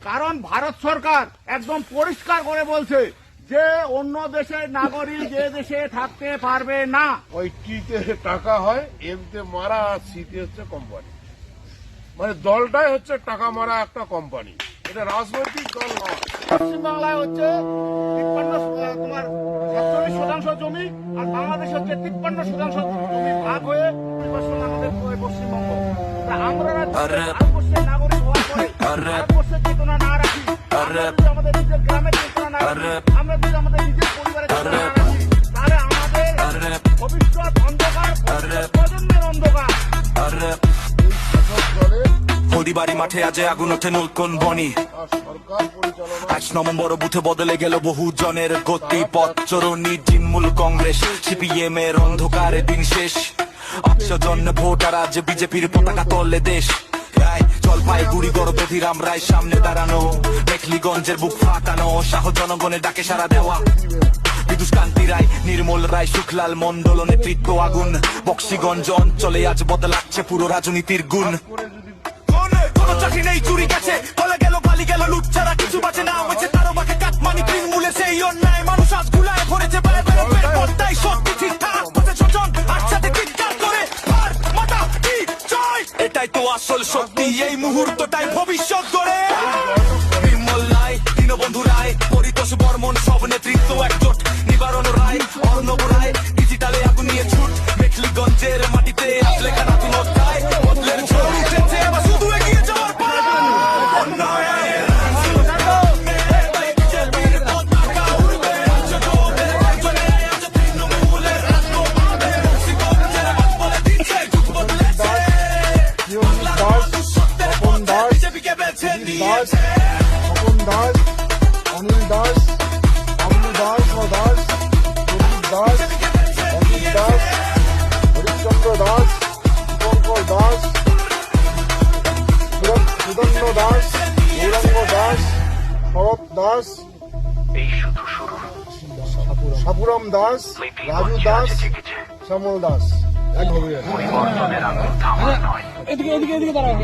কারণ ভারত সরকার একদম পরিষ্কার করে বলছে যে অন্য দেশের নাগরিক যে দেশে থাকতে পারবে না। ওই টিতে টাকা হয়, এমতে মারা, আর সিতে হচ্ছে কোম্পানি। মানে দলটাই হচ্ছে টাকা মারা একটা কোম্পানি, এটা রাজনৈতিক দল নয়। পশ্চিমবাংলায় হচ্ছে 47% জমি, আর বাংলাদেশ হচ্ছে 53% জমি ভাগ হয়ে আমাদের পশ্চিমবঙ্গ। আমরা ভারতবর্ষের নাগরিক হওয়ার পরে ভারতবর্ষের চেতনা না রাখি, আমাদের নিজের গ্রামের চেতনা না রাখি, আমরা যদি আমাদের নিজের পরিবারের চেতনা না রাখি, তাহলে আমাদের ভবিষ্যৎ অন্ধকার, প্রজন্মের অন্ধকার। হলদিবাড়ি মাঠে আজ আগুন ওঠে নলকন বনি। 1 নভেম্বর বুথে বদলে গেল বহু জনের গতি পথ চরণী। তৃণমূল কংগ্রেস সিপিএম এর অন্ধকারে দিন শেষ। 800 জন ভোটার আজ বিজেপির পতাকা তলে দেশ। জলপাইগুড়ি গড়বেধিরাম রায় সামনে দাঁড়ানো, মেখলিগঞ্জের বুক ফাটানো, শাহ জনগণের ডাকে সারা দেওয়া। বিদুষ কান্তি রায়, নির্মল রায়, সুখলাল মন্ডল নেতৃত্ব আগুন। বক্সিগঞ্জ অঞ্চলে আজ বদলাচ্ছে পুরো রাজনীতির গুণ। কোনো চাকরি নেই, চুরি গেছে, ফলে গেল পালি গেল, লুট ছাড়া কিছু বাঁচে না। হয়েছে তারও বাকে কাটমানি, তৃণমূলে সেই অন্যায়। মানুষ আজ গুলায় ভরেছে পায়ে পায়ে পেট পর্দায়, সত্যি ঠিকঠাক বসে স্বজন একসাথে চিৎকার করে আর মাথা কি জয়। এটাই তো আসল সত্যি, এই মুহূর্তটাই ভবিষ্যৎ গড়ে। নির্মল রায়, দীনবন্ধু রায়, পরিতোষ বর্মন, সব নেতৃত্ব একজোট। নিবারণ রায়, অর্ণব রায়, ডিজিটালে আগুন নিয়ে ছুট। মেখলিগঞ্জের মাটিতে আসলে কানা তুলতায় বদলের ঝড় উঠেছে, এবার শুধু এগিয়ে যাওয়ার পালা। অন্যায়ের অনিল দাস, আবলু দাস ও দাস, দাস, অজিত দাস, হরিশ্চন্দ্র দাস, দীপঙ্কর দাস, সুদন্য দাস, গৌরাঙ্গ দাস, শরৎ দাস, সাপুরাম দাস, রাজু দাস, শ্যামল দাস। এদিকে এদিকে এদিকে দাঁড়াও।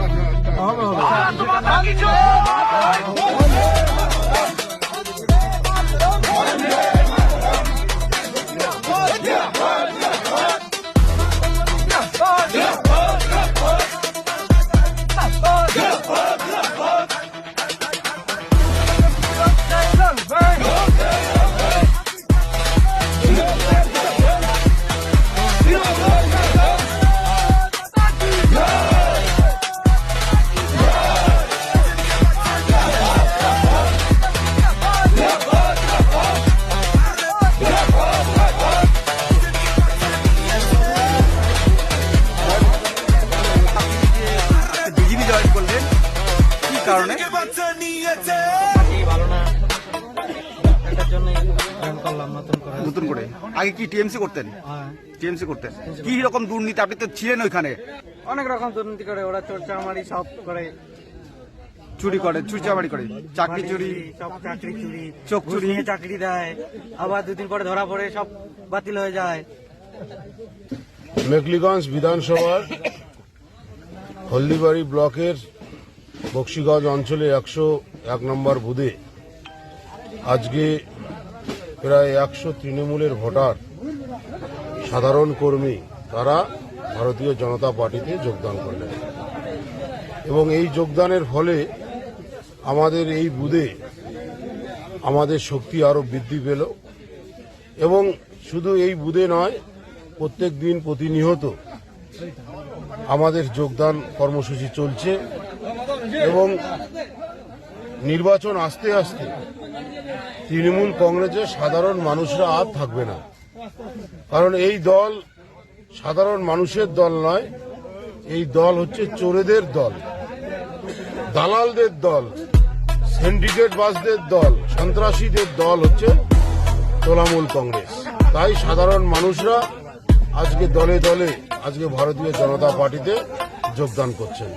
কারণে ভালো না, এটার জন্য করলাম নতুন করে। আগে কি টিএমসি করতেন? টিএমসি করতেন। কি রকম দুর্নীতি? আপনি তো ছিলেন ওইখানে। অনেক রকম দুর্নীতি করে ওরা, চোরচামারি সব করে, চুরি করে, চুরিচামারি করে, চাকরি চুরি, সব চাকরি চুরি, চোখ চুরি, নিয়ে চাকরি দেয়, আবার 2 দিন পরে ধরা পড়ে সব বাতিল হয়ে যায়। মেখলিগঞ্জ বিধানসভার হলদিবাড়ি ব্লকের বক্সিগঞ্জ অঞ্চলে 101 নম্বর বুথে আজকে প্রায় 100 তৃণমূলের ভোটার, সাধারণ কর্মী, তারা ভারতীয় জনতা পার্টিতে যোগদান করলেন। এবং এই যোগদানের ফলে আমাদের এই বুথে আমাদের শক্তি আরো বৃদ্ধি পেল। এবং শুধু এই বুথে নয়, প্রত্যেক দিন প্রতিনিয়ত আমাদের যোগদান কর্মসূচি চলছে। এবং নির্বাচন আসতে আসতে তৃণমূল কংগ্রেসের সাধারণ মানুষরা আর থাকবে না, কারণ এই দল সাধারণ মানুষের দল নয়, এই দল হচ্ছে চোরেদের দল, দালালদের দল, সিন্ডিকেট বাসদের দল, সন্ত্রাসীদের দল হচ্ছে তৃণমূল কংগ্রেস। তাই সাধারণ মানুষরা আজকে দলে দলে আজকে ভারতীয় জনতা পার্টিতে যোগদান করছেন।